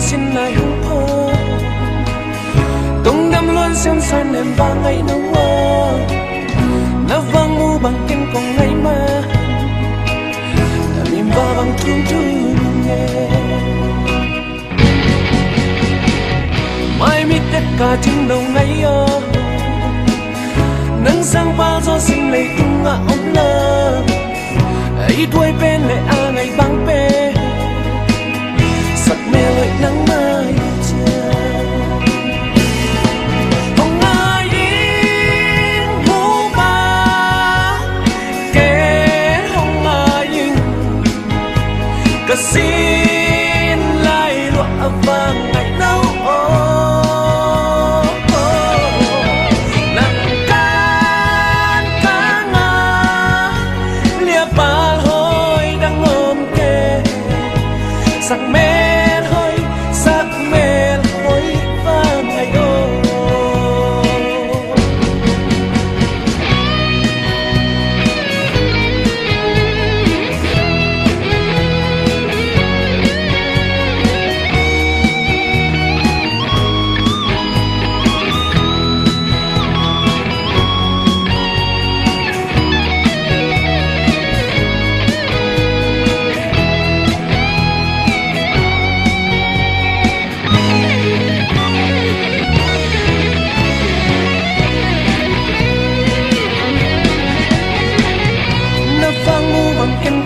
xin lại hung phô tung đâm luôn xem san em vang ngày nấu nó vang mu bằng kinh còn ngày mà niềm va bằng thương thương nghe mai mi tất cả trên đầu ngày nắng sang bao gió sinh lấy tung ngã ống lơ ấy đuôi bên lại ngày băng bê sắc mê lợi nắng mai chiều ông ai yên hú ba kẻ không ai yên cả xin lại lụa vàng ngày nấu sắc mê hối và ngày đô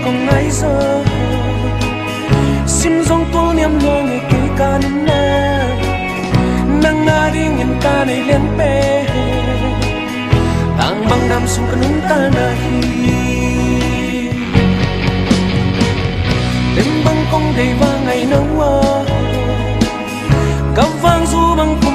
còn ngày giờ sim dòng tu niệm lo ngày kỹ ca nên nang na đi nhìn ca này liên pe ang bang nam sung kanung ta na hi đêm băng công đầy va ngày nắng cắm vang du băng